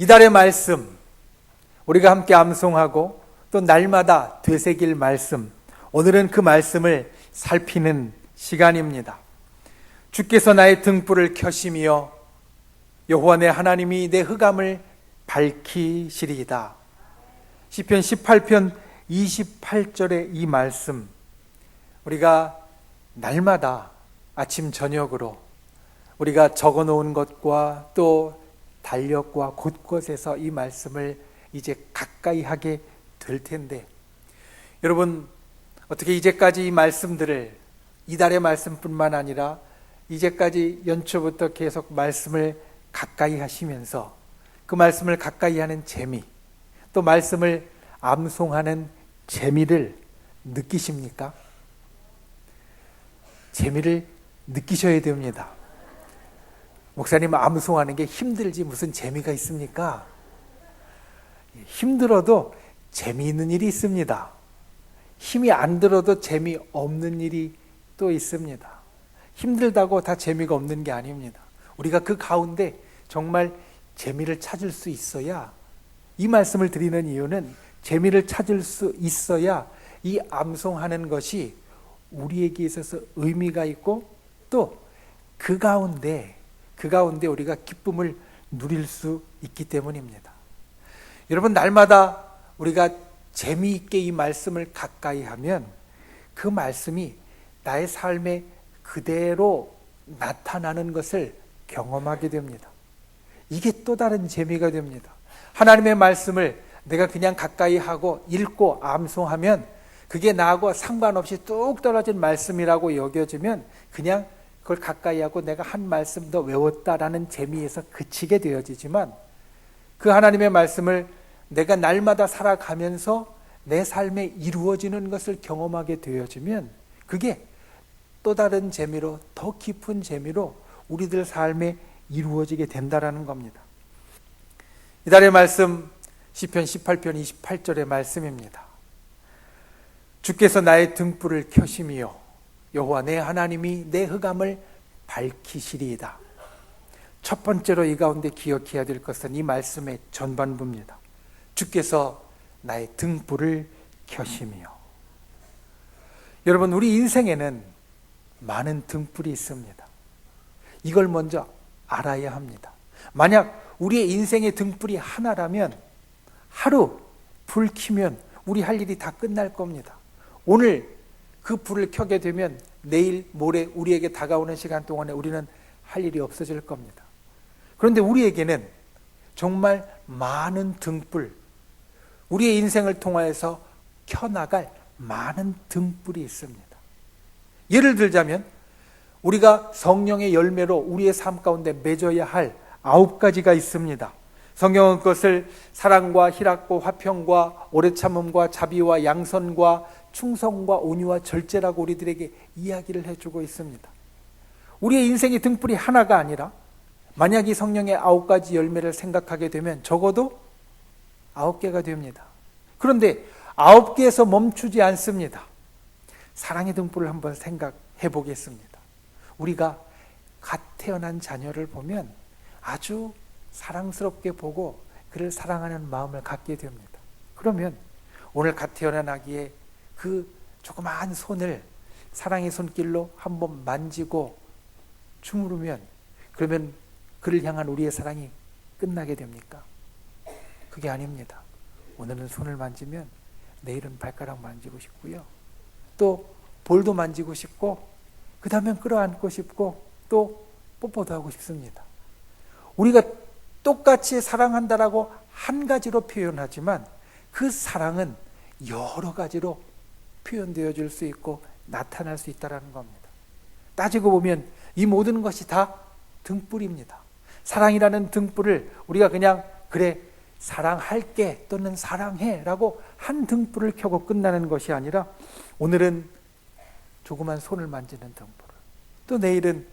이달의 말씀, 우리가 함께 암송하고 또 날마다 되새길 말씀, 오늘은 그 말씀을 살피는 시간입니다. 주께서 나의 등불을 켜시며 여호와 내 하나님이 내 흑암을 밝히시리이다. 시편 18편 28절의 이 말씀, 우리가 날마다 아침 저녁으로 우리가 적어놓은 것과 또 달력과 곳곳에서 이 말씀을 이제 가까이 하게 될 텐데, 여러분 어떻게 이제까지 이 말씀들을, 이달의 말씀뿐만 아니라 이제까지 연초부터 계속 말씀을 가까이 하시면서 그 말씀을 가까이 하는 재미, 또 말씀을 암송하는 재미를 느끼십니까? 재미를 느끼셔야 됩니다. 목사님, 암송하는 게 힘들지 무슨 재미가 있습니까? 힘들어도 재미있는 일이 있습니다. 힘이 안 들어도 재미없는 일이 또 있습니다. 힘들다고 다 재미가 없는 게 아닙니다. 우리가 그 가운데 정말 재미를 찾을 수 있어야, 이 말씀을 드리는 이유는 재미를 찾을 수 있어야 이 암송하는 것이 우리에게 있어서 의미가 있고 또 그 가운데 우리가 기쁨을 누릴 수 있기 때문입니다. 여러분, 날마다 우리가 재미있게 이 말씀을 가까이 하면 그 말씀이 나의 삶에 그대로 나타나는 것을 경험하게 됩니다. 이게 또 다른 재미가 됩니다. 하나님의 말씀을 내가 그냥 가까이 하고 읽고 암송하면 그게 나하고 상관없이 뚝 떨어진 말씀이라고 여겨지면 그냥 그걸 가까이 하고 내가 한 말씀 더 외웠다라는 재미에서 그치게 되어지지만, 그 하나님의 말씀을 내가 날마다 살아가면서 내 삶에 이루어지는 것을 경험하게 되어지면 그게 또 다른 재미로, 더 깊은 재미로 우리들 삶에 이루어지게 된다라는 겁니다. 이달의 말씀 시편 18편 28절의 말씀입니다. 주께서 나의 등불을 켜시며 여호와 내 하나님이 내 흑암을 밝히시리이다. 첫 번째로 이 가운데 기억해야 될 것은 이 말씀의 전반부입니다. 주께서 나의 등불을 켜시며. 여러분, 우리 인생에는 많은 등불이 있습니다. 이걸 먼저 알아야 합니다. 만약 우리의 인생의 등불이 하나라면 하루 불 켜면 우리 할 일이 다 끝날 겁니다. 오늘 그 불을 켜게 되면 내일 모레 우리에게 다가오는 시간 동안에 우리는 할 일이 없어질 겁니다. 그런데 우리에게는 정말 많은 등불, 우리의 인생을 통하여서 켜나갈 많은 등불이 있습니다. 예를 들자면 우리가 성령의 열매로 우리의 삶 가운데 맺어야 할 9가지가 있습니다. 성경은 그것을 사랑과 희락과 화평과 오래 참음과 자비와 양선과 충성과 온유와 절제라고 우리들에게 이야기를 해주고 있습니다. 우리의 인생의 등불이 하나가 아니라 만약 이 성령의 9가지 열매를 생각하게 되면 적어도 9개가 됩니다. 그런데 9개에서 멈추지 않습니다. 사랑의 등불을 한번 생각해 보겠습니다. 우리가 갓 태어난 자녀를 보면 아주 사랑스럽게 보고 그를 사랑하는 마음을 갖게 됩니다. 그러면 오늘 갓 태어난 아기의 그 조그마한 손을 사랑의 손길로 한번 만지고 주무르면, 그러면 그를 향한 우리의 사랑이 끝나게 됩니까? 그게 아닙니다. 오늘은 손을 만지면 내일은 발가락 만지고 싶고요, 또 볼도 만지고 싶고, 그 다음엔 끌어안고 싶고, 또 뽀뽀도 하고 싶습니다. 우리가 똑같이 사랑한다라고 한 가지로 표현하지만 그 사랑은 여러 가지로 표현되어질 수 있고 나타날 수 있다는 겁니다. 따지고 보면 이 모든 것이 다 등불입니다. 사랑이라는 등불을 우리가 그냥 그래 사랑할게 또는 사랑해 라고 한 등불을 켜고 끝나는 것이 아니라, 오늘은 조그만 손을 만지는 등불, 또 내일은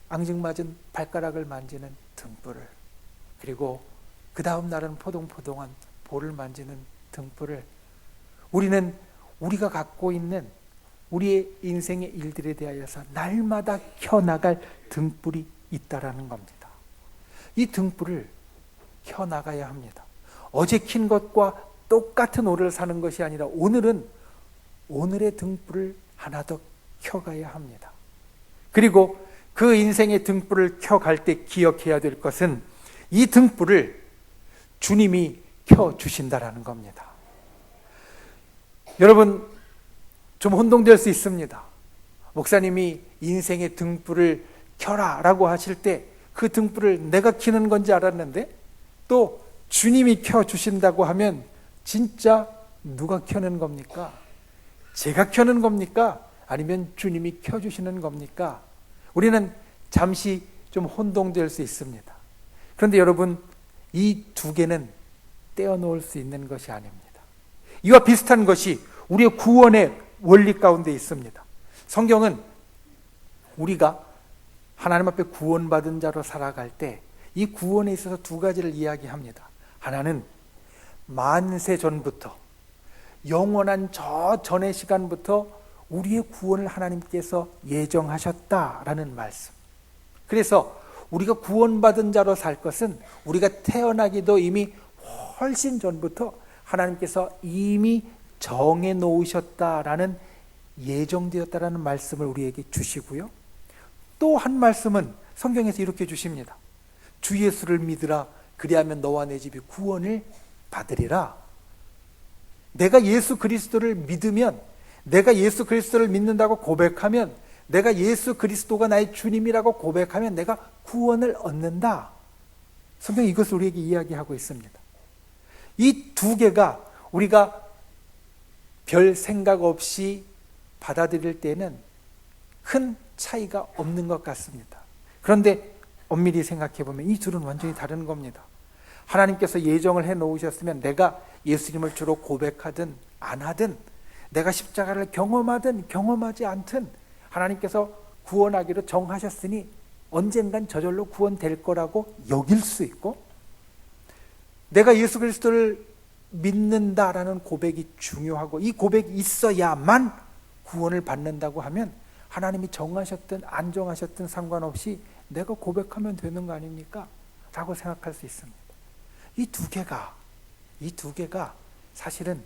앙증맞은 발가락을 만지는 등불을, 그리고 그 다음 날은 포동포동한 볼을 만지는 등불을, 우리는 우리가 갖고 있는 우리의 인생의 일들에 대하여서 날마다 켜나갈 등불이 있다라는 겁니다. 이 등불을 켜나가야 합니다. 어제 킨 것과 똑같은 오를 사는 것이 아니라 오늘은 오늘의 등불을 하나 더 켜가야 합니다. 그리고 그 인생의 등불을 켜갈 때 기억해야 될 것은 이 등불을 주님이 켜주신다라는 겁니다. 여러분, 좀 혼동될 수 있습니다. 목사님이 인생의 등불을 켜라 라고 하실 때 그 등불을 내가 켜는 건지 알았는데 또 주님이 켜주신다고 하면 진짜 누가 켜는 겁니까? 제가 켜는 겁니까? 아니면 주님이 켜주시는 겁니까? 우리는 잠시 좀 혼동될 수 있습니다. 그런데 여러분, 이 두 개는 떼어놓을 수 있는 것이 아닙니다. 이와 비슷한 것이 우리의 구원의 원리 가운데 있습니다. 성경은 우리가 하나님 앞에 구원받은 자로 살아갈 때 이 구원에 있어서 두 가지를 이야기합니다. 하나는 만세 전부터, 영원한 저 전의 시간부터 우리의 구원을 하나님께서 예정하셨다라는 말씀. 그래서 우리가 구원받은 자로 살 것은 우리가 태어나기도 이미 훨씬 전부터 하나님께서 이미 정해 놓으셨다라는, 예정되었다라는 말씀을 우리에게 주시고요. 또 한 말씀은 성경에서 이렇게 주십니다. 주 예수를 믿으라. 그리하면 너와 내 집이 구원을 받으리라. 내가 예수 그리스도를 믿으면, 내가 예수 그리스도를 믿는다고 고백하면, 내가 예수 그리스도가 나의 주님이라고 고백하면 내가 구원을 얻는다. 성경이 이것을 우리에게 이야기하고 있습니다. 이 두 개가 우리가 별 생각 없이 받아들일 때는 큰 차이가 없는 것 같습니다. 그런데 엄밀히 생각해 보면 이 둘은 완전히 다른 겁니다. 하나님께서 예정을 해 놓으셨으면 내가 예수님을 주로 고백하든 안 하든, 내가 십자가를 경험하든 경험하지 않든 하나님께서 구원하기로 정하셨으니 언젠간 저절로 구원될 거라고 여길 수 있고, 내가 예수 그리스도를 믿는다라는 고백이 중요하고 이 고백이 있어야만 구원을 받는다고 하면 하나님이 정하셨든 안 정하셨든 상관없이 내가 고백하면 되는 거 아닙니까? 라고 생각할 수 있습니다. 이 두 개가 사실은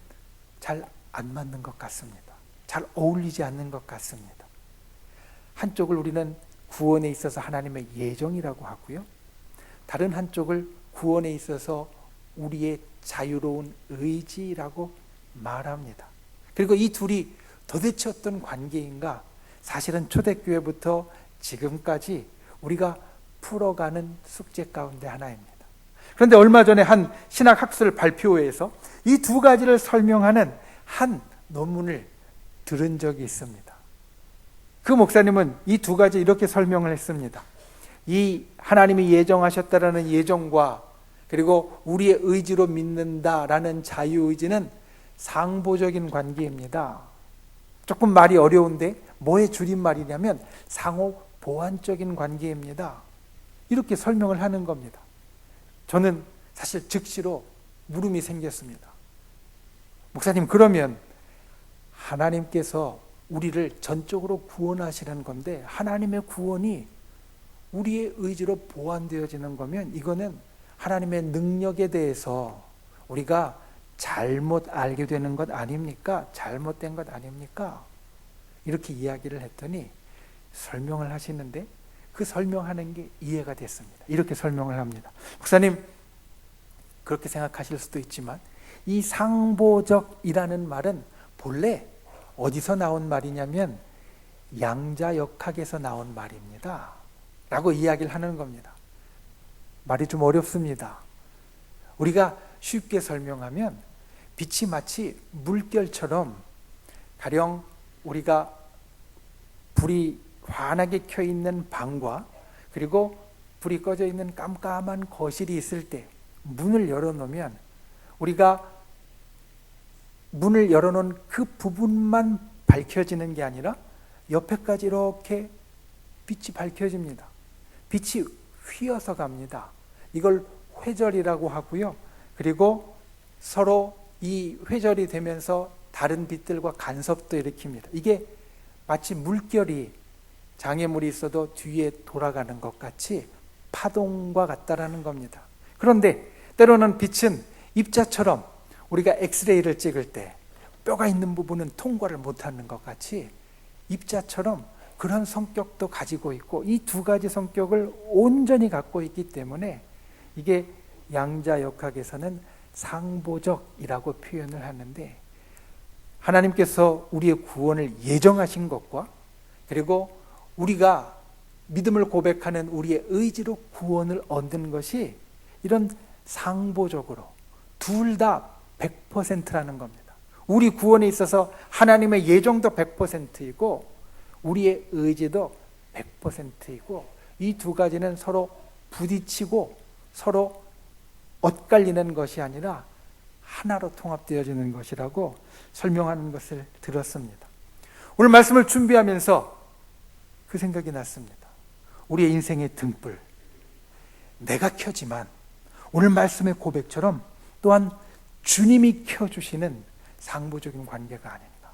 잘 안 맞는 것 같습니다. 잘 어울리지 않는 것 같습니다. 한쪽을 우리는 구원에 있어서 하나님의 예정이라고 하고요, 다른 한쪽을 구원에 있어서 우리의 자유로운 의지라고 말합니다. 그리고 이 둘이 도대체 어떤 관계인가? 사실은 초대교회부터 지금까지 우리가 풀어가는 숙제 가운데 하나입니다. 그런데 얼마 전에 한 신학학술 발표회에서 이 두 가지를 설명하는 한 논문을 들은 적이 있습니다. 그 목사님은 이 두 가지 이렇게 설명을 했습니다. 이 하나님이 예정하셨다라는 예정과 그리고 우리의 의지로 믿는다라는 자유의지는 상보적인 관계입니다. 조금 말이 어려운데 뭐의 줄임말이냐면 상호 보완적인 관계입니다. 이렇게 설명을 하는 겁니다. 저는 사실 즉시로 물음이 생겼습니다. 목사님, 그러면 하나님께서 우리를 전적으로 구원하시는 건데 하나님의 구원이 우리의 의지로 보완되어지는 거면 이거는 하나님의 능력에 대해서 우리가 잘못 알게 되는 것 아닙니까? 잘못된 것 아닙니까? 이렇게 이야기를 했더니 설명을 하시는데 그 설명하는 게 이해가 됐습니다. 이렇게 설명을 합니다. 목사님, 그렇게 생각하실 수도 있지만 이 상보적이라는 말은 본래 어디서 나온 말이냐면 양자역학에서 나온 말입니다. 라고 이야기를 하는 겁니다. 말이 좀 어렵습니다. 우리가 쉽게 설명하면 빛이 마치 물결처럼, 가령 우리가 불이 환하게 켜 있는 방과 그리고 불이 꺼져 있는 깜깜한 거실이 있을 때 문을 열어놓으면 우리가 문을 열어놓은 그 부분만 밝혀지는 게 아니라 옆에까지 이렇게 빛이 밝혀집니다. 빛이 휘어서 갑니다. 이걸 회절이라고 하고요. 그리고 서로 이 회절이 되면서 다른 빛들과 간섭도 일으킵니다. 이게 마치 물결이, 장애물이 있어도 뒤에 돌아가는 것 같이 파동과 같다라는 겁니다. 그런데 때로는 빛은 입자처럼 우리가 엑스레이를 찍을 때 뼈가 있는 부분은 통과를 못하는 것 같이 입자처럼 그런 성격도 가지고 있고 이 두 가지 성격을 온전히 갖고 있기 때문에 이게 양자역학에서는 상보적이라고 표현을 하는데, 하나님께서 우리의 구원을 예정하신 것과 그리고 우리가 믿음을 고백하는 우리의 의지로 구원을 얻는 것이 이런 상보적으로 둘 다 100%라는 겁니다. 우리 구원에 있어서 하나님의 예정도 100%이고 우리의 의지도 100%이고 이 두 가지는 서로 부딪히고 서로 엇갈리는 것이 아니라 하나로 통합되어지는 것이라고 설명하는 것을 들었습니다. 오늘 말씀을 준비하면서 그 생각이 났습니다. 우리의 인생의 등불, 내가 켜지만 오늘 말씀의 고백처럼 또한 주님이 켜주시는 상부적인 관계가 아닌가.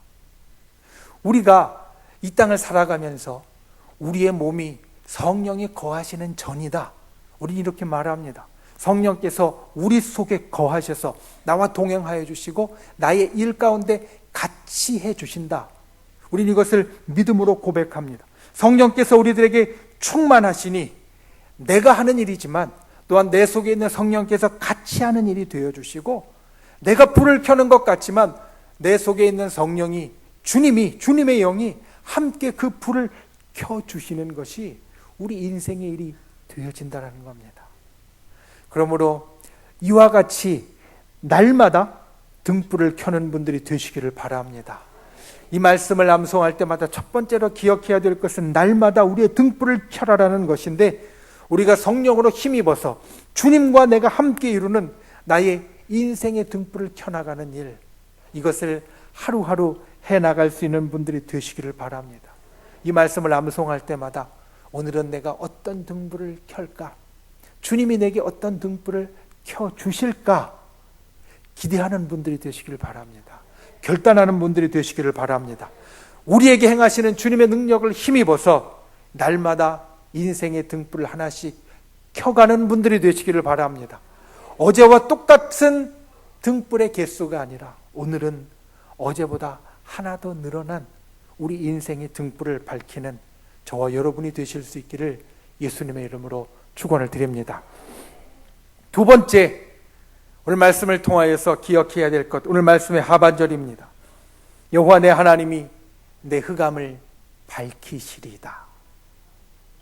우리가 이 땅을 살아가면서 우리의 몸이 성령이 거하시는 전이다. 우리는 이렇게 말합니다. 성령께서 우리 속에 거하셔서 나와 동행하여 주시고 나의 일 가운데 같이 해 주신다. 우리는 이것을 믿음으로 고백합니다. 성령께서 우리들에게 충만하시니 내가 하는 일이지만 또한 내 속에 있는 성령께서 같이 하는 일이 되어주시고, 내가 불을 켜는 것 같지만 내 속에 있는 성령이 주님의 영이 함께 그 불을 켜주시는 것이 우리 인생의 일이 되어진다는 겁니다. 그러므로 이와 같이 날마다 등불을 켜는 분들이 되시기를 바랍니다. 이 말씀을 암송할 때마다 첫 번째로 기억해야 될 것은 날마다 우리의 등불을 켜라라는 것인데, 우리가 성령으로 힘입어서 주님과 내가 함께 이루는 나의 인생의 등불을 켜나가는 일, 이것을 하루하루 해나갈 수 있는 분들이 되시기를 바랍니다. 이 말씀을 암송할 때마다 오늘은 내가 어떤 등불을 켤까? 주님이 내게 어떤 등불을 켜주실까? 기대하는 분들이 되시기를 바랍니다. 결단하는 분들이 되시기를 바랍니다. 우리에게 행하시는 주님의 능력을 힘입어서 날마다 인생의 등불을 하나씩 켜가는 분들이 되시기를 바랍니다. 어제와 똑같은 등불의 개수가 아니라 오늘은 어제보다 하나 더 늘어난 우리 인생의 등불을 밝히는 저와 여러분이 되실 수 있기를 예수님의 이름으로 축원을 드립니다. 두 번째, 오늘 말씀을 통하여서 기억해야 될 것, 오늘 말씀의 하반절입니다. 여호와 내 하나님이 내 흑암을 밝히시리이다.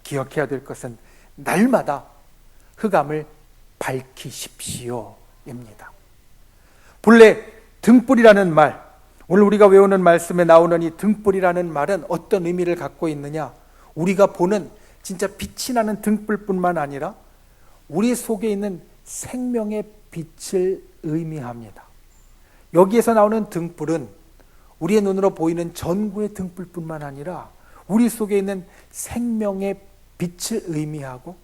기억해야 될 것은 날마다 흑암을 밝히십시오입니다. 본래 등불이라는 말, 오늘 우리가 외우는 말씀에 나오는 이 등불이라는 말은 어떤 의미를 갖고 있느냐? 우리가 보는 진짜 빛이 나는 등불뿐만 아니라 우리 속에 있는 생명의 빛을 의미합니다. 여기에서 나오는 등불은 우리의 눈으로 보이는 전구의 등불뿐만 아니라 우리 속에 있는 생명의 빛을 의미하고,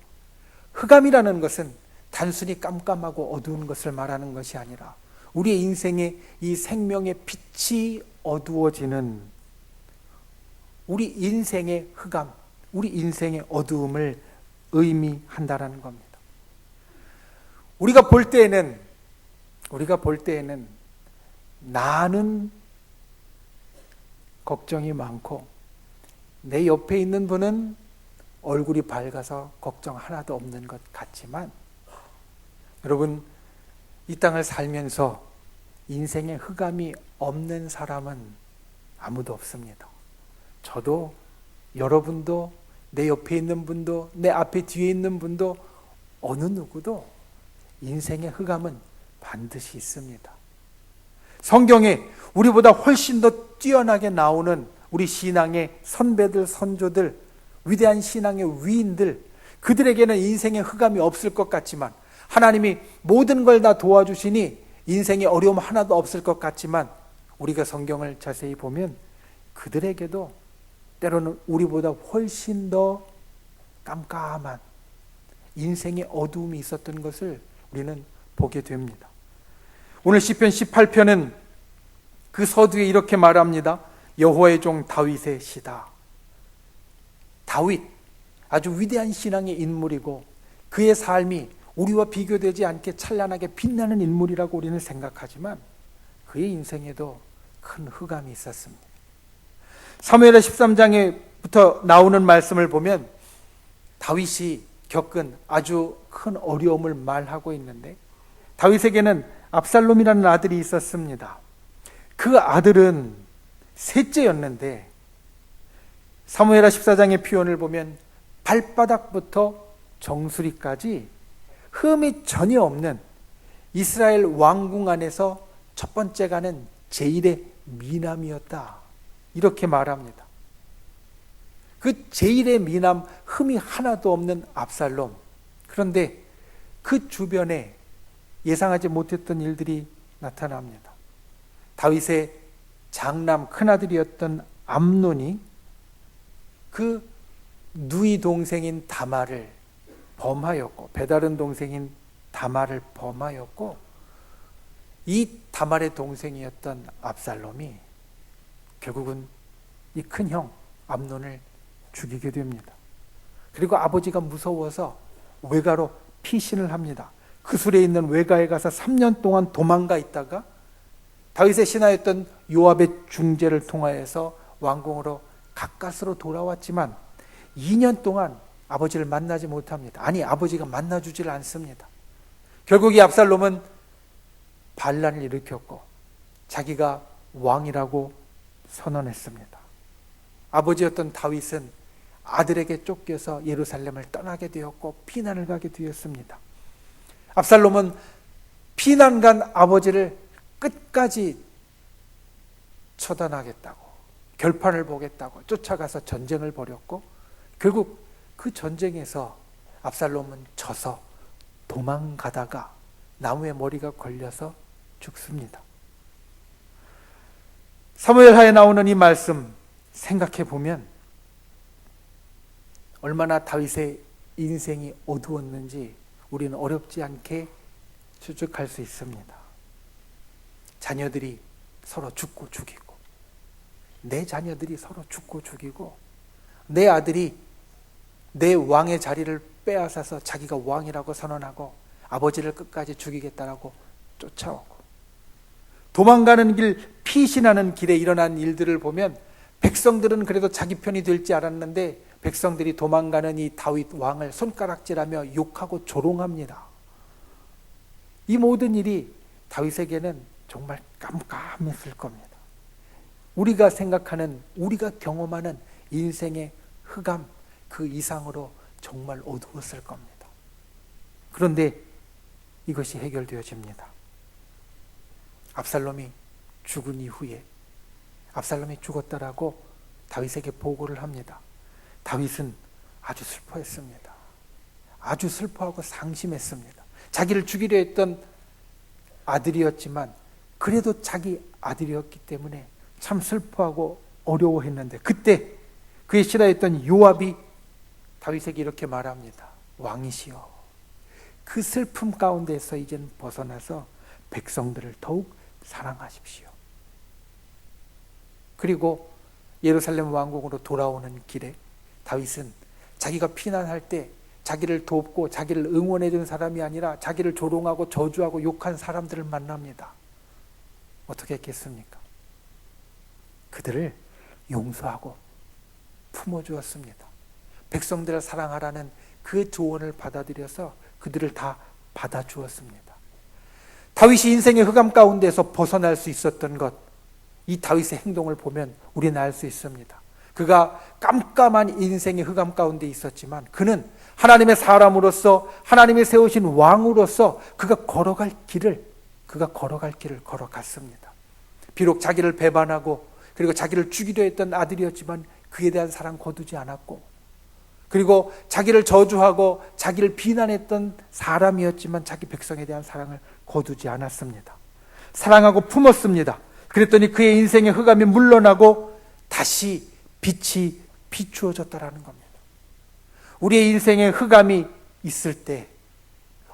흑암이라는 것은 단순히 깜깜하고 어두운 것을 말하는 것이 아니라 우리의 인생의 이 생명의 빛이 어두워지는 우리 인생의 흑암, 우리 인생의 어두움을 의미한다라는 겁니다. 우리가 볼 때에는 나는 걱정이 많고 내 옆에 있는 분은 얼굴이 밝아서 걱정 하나도 없는 것 같지만, 여러분, 이 땅을 살면서 인생에 흑암이 없는 사람은 아무도 없습니다. 저도, 여러분도, 내 옆에 있는 분도, 내 앞에 뒤에 있는 분도, 어느 누구도 인생의 흑암은 반드시 있습니다. 성경에 우리보다 훨씬 더 뛰어나게 나오는 우리 신앙의 선배들, 선조들, 위대한 신앙의 위인들, 그들에게는 인생의 흑암이 없을 것 같지만, 하나님이 모든 걸 다 도와주시니 인생에 어려움 하나도 없을 것 같지만, 우리가 성경을 자세히 보면 그들에게도 때로는 우리보다 훨씬 더 깜깜한 인생의 어두움이 있었던 것을 우리는 보게 됩니다. 오늘 시편 18편은 그 서두에 이렇게 말합니다. 여호와의 종 다윗의 시다. 다윗, 아주 위대한 신앙의 인물이고 그의 삶이 우리와 비교되지 않게 찬란하게 빛나는 인물이라고 우리는 생각하지만 그의 인생에도 큰 흑암이 있었습니다. 사무엘하 13장에부터 나오는 말씀을 보면 다윗이 겪은 아주 큰 어려움을 말하고 있는데, 다윗에게는 압살롬이라는 아들이 있었습니다. 그 아들은 셋째였는데 사무엘하 14장의 표현을 보면 발바닥부터 정수리까지 흠이 전혀 없는 이스라엘 왕궁 안에서 첫 번째가는 제일의 미남이었다, 이렇게 말합니다. 그 제일의 미남, 흠이 하나도 없는 압살롬. 그런데 그 주변에 예상하지 못했던 일들이 나타납니다. 다윗의 장남 큰아들이었던 암논이 그 누이 동생인 다말을 범하였고, 배다른 동생인 다말을 범하였고, 이 다말의 동생이었던 압살롬이 결국은 이 큰형 암논을 죽이게 됩니다. 그리고 아버지가 무서워서 외가로 피신을 합니다. 그술에 있는 외가에 가서 3년 동안 도망가 있다가 다윗의 신하였던 요압의 중재를 통하여서 왕궁으로 가까스로 돌아왔지만 2년 동안 아버지를 만나지 못합니다. 아니, 아버지가 만나주질 않습니다. 결국 이 압살롬은 반란을 일으켰고 자기가 왕이라고 선언했습니다. 아버지였던 다윗은 아들에게 쫓겨서 예루살렘을 떠나게 되었고 피난을 가게 되었습니다. 압살롬은 피난 간 아버지를 끝까지 처단하겠다고, 결판을 보겠다고 쫓아가서 전쟁을 벌였고, 결국 그 전쟁에서 압살롬은 져서 도망가다가 나무에 머리가 걸려서 죽습니다. 사무엘하에 나오는 이 말씀 생각해 보면 얼마나 다윗의 인생이 어두웠는지 우리는 어렵지 않게 추측할 수 있습니다. 자녀들이 서로 죽고 죽이고, 내 자녀들이 서로 죽고 죽이고, 내 아들이 내 왕의 자리를 빼앗아서 자기가 왕이라고 선언하고 아버지를 끝까지 죽이겠다라고 쫓아오고, 도망가는 길, 피신하는 길에 일어난 일들을 보면 백성들은 그래도 자기 편이 될지 알았는데 백성들이 도망가는 이 다윗 왕을 손가락질하며 욕하고 조롱합니다. 이 모든 일이 다윗에게는 정말 깜깜했을 겁니다. 우리가 생각하는, 우리가 경험하는 인생의 흑암 그 이상으로 정말 어두웠을 겁니다. 그런데 이것이 해결되어집니다. 압살롬이 죽은 이후에 압살롬이 죽었다라고 다윗에게 보고를 합니다. 다윗은 아주 슬퍼했습니다. 아주 슬퍼하고 상심했습니다. 자기를 죽이려 했던 아들이었지만 그래도 자기 아들이었기 때문에 참 슬퍼하고 어려워했는데, 그때 그의 신하였던 요압이 다윗에게 이렇게 말합니다. 왕이시여, 그 슬픔 가운데서 이젠 벗어나서 백성들을 더욱 사랑하십시오. 그리고 예루살렘 왕궁으로 돌아오는 길에 다윗은 자기가 피난할 때 자기를 돕고 자기를 응원해 준 사람이 아니라 자기를 조롱하고 저주하고 욕한 사람들을 만납니다. 어떻게 했겠습니까? 그들을 용서하고 품어주었습니다. 백성들을 사랑하라는 그 조언을 받아들여서 그들을 다 받아주었습니다. 다윗이 인생의 흑암 가운데서 벗어날 수 있었던 것, 이 다윗의 행동을 보면 우리는 알 수 있습니다. 그가 깜깜한 인생의 흑암 가운데 있었지만 그는 하나님의 사람으로서, 하나님이 세우신 왕으로서 그가 걸어갈 길을 걸어갔습니다. 비록 자기를 배반하고 그리고 자기를 죽이려 했던 아들이었지만 그에 대한 사랑 거두지 않았고, 그리고 자기를 저주하고 자기를 비난했던 사람이었지만 자기 백성에 대한 사랑을 거두지 않았습니다. 사랑하고 품었습니다. 그랬더니 그의 인생의 흑암이 물러나고 다시 빛이 비추어졌다라는 겁니다. 우리의 인생의 흑암이 있을 때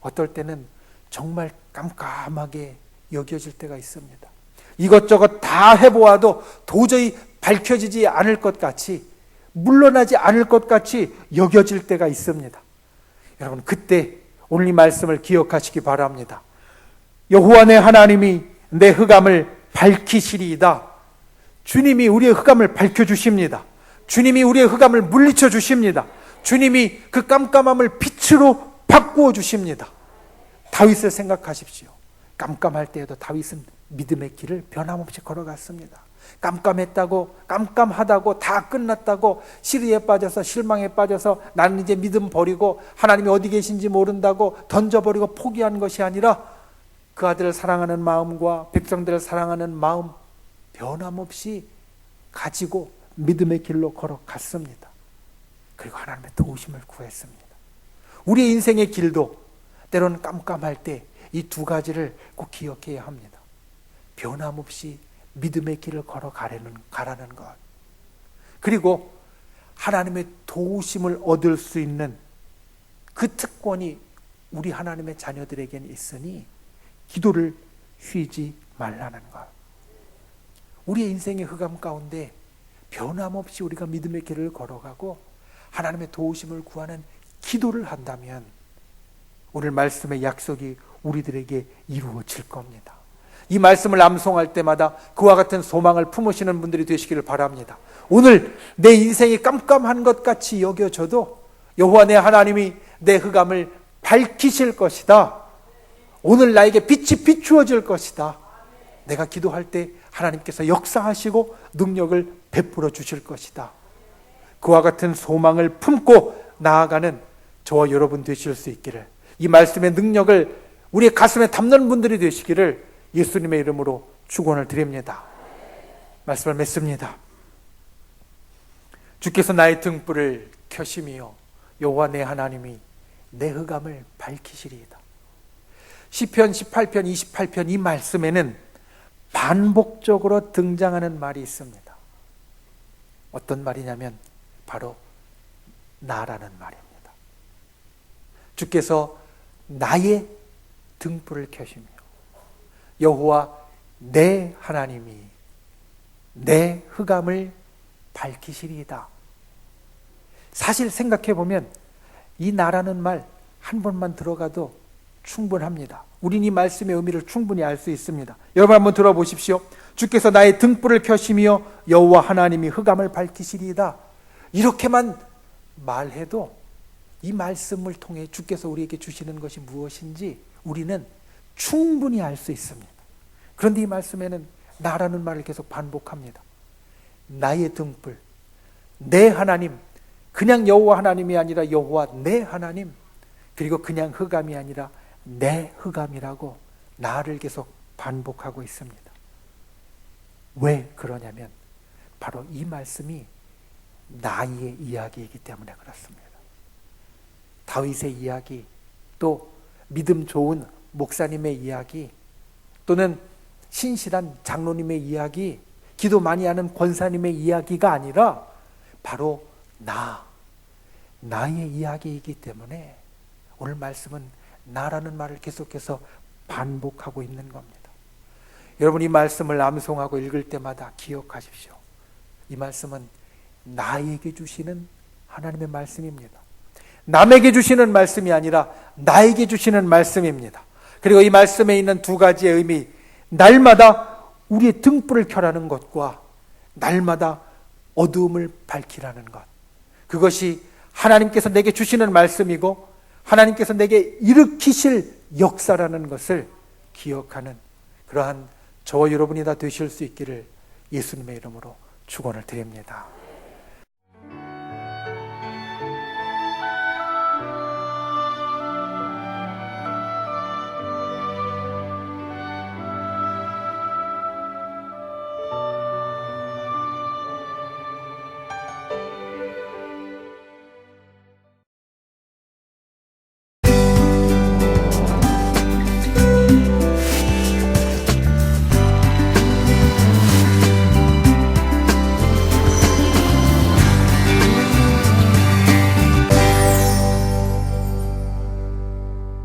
어떨 때는 정말 깜깜하게 여겨질 때가 있습니다. 이것저것 다 해보아도 도저히 밝혀지지 않을 것 같이, 물러나지 않을 것 같이 여겨질 때가 있습니다. 여러분, 그때 오늘 이 말씀을 기억하시기 바랍니다. 여호와 내 하나님이 내 흑암을 밝히시리이다. 주님이 우리의 흑암을 밝혀주십니다. 주님이 우리의 흑암을 물리쳐 주십니다. 주님이 그 깜깜함을 빛으로 바꾸어 주십니다. 다윗을 생각하십시오. 깜깜할 때에도 다윗은 믿음의 길을 변함없이 걸어갔습니다. 깜깜하다고 다 끝났다고 시리에 빠져서 실망에 빠져서 나는 이제 믿음 버리고 하나님이 어디 계신지 모른다고 던져버리고 포기한 것이 아니라 그 아들을 사랑하는 마음과 백성들을 사랑하는 마음 변함없이 가지고 믿음의 길로 걸어갔습니다. 그리고 하나님의 도우심을 구했습니다. 우리의 인생의 길도 때로는 깜깜할 때 이 두 가지를 꼭 기억해야 합니다. 변함없이 믿음의 길을 걸어가라는 것, 그리고 하나님의 도우심을 얻을 수 있는 그 특권이 우리 하나님의 자녀들에게는 있으니 기도를 쉬지 말라는 것. 우리의 인생의 흑암 가운데 변함없이 우리가 믿음의 길을 걸어가고 하나님의 도우심을 구하는 기도를 한다면 오늘 말씀의 약속이 우리들에게 이루어질 겁니다. 이 말씀을 암송할 때마다 그와 같은 소망을 품으시는 분들이 되시기를 바랍니다. 오늘 내 인생이 깜깜한 것 같이 여겨져도 여호와 내 하나님이 내 흑암을 밝히실 것이다. 오늘 나에게 빛이 비추어질 것이다. 내가 기도할 때 하나님께서 역사하시고 능력을 베풀어 주실 것이다. 그와 같은 소망을 품고 나아가는 저와 여러분 되실 수 있기를, 이 말씀의 능력을 우리의 가슴에 담는 분들이 되시기를 예수님의 이름으로 축원을 드립니다. 말씀을 맺습니다. 주께서 나의 등불을 켜시며 여호와 내 하나님이 내 흑암을 밝히시리이다. 시편 18편 28편 이 말씀에는 반복적으로 등장하는 말이 있습니다. 어떤 말이냐면 바로 나라는 말입니다. 주께서 나의 등불을 켜시며 여호와 내 하나님이 내 흑암을 밝히시리이다. 사실 생각해 보면 이 나라는 말 한 번만 들어가도 충분합니다. 우린 이 말씀의 의미를 충분히 알 수 있습니다. 여러분 한번 들어보십시오. 주께서 나의 등불을 켜시며 여호와 하나님이 흑암을 밝히시리이다. 이렇게만 말해도 이 말씀을 통해 주께서 우리에게 주시는 것이 무엇인지 우리는 충분히 알 수 있습니다. 그런데 이 말씀에는 나라는 말을 계속 반복합니다. 나의 등불, 내 하나님, 그냥 여호와 하나님이 아니라 여호와 내 하나님, 그리고 그냥 흑암이 아니라 내 흑암이라고 나를 계속 반복하고 있습니다. 왜 그러냐면 바로 이 말씀이 나의 이야기이기 때문에 그렇습니다. 다윗의 이야기, 또 믿음 좋은 목사님의 이야기, 또는 신실한 장로님의 이야기, 기도 많이 하는 권사님의 이야기가 아니라 바로 나의 이야기이기 때문에 오늘 말씀은 나라는 말을 계속해서 반복하고 있는 겁니다. 여러분 이 말씀을 암송하고 읽을 때마다 기억하십시오. 이 말씀은 나에게 주시는 하나님의 말씀입니다. 남에게 주시는 말씀이 아니라 나에게 주시는 말씀입니다. 그리고 이 말씀에 있는 두 가지의 의미, 날마다 우리의 등불을 켜라는 것과 날마다 어두움을 밝히라는 것, 그것이 하나님께서 내게 주시는 말씀이고 하나님께서 내게 일으키실 역사라는 것을 기억하는 그러한 저와 여러분이 다 되실 수 있기를 예수님의 이름으로 축원을 드립니다.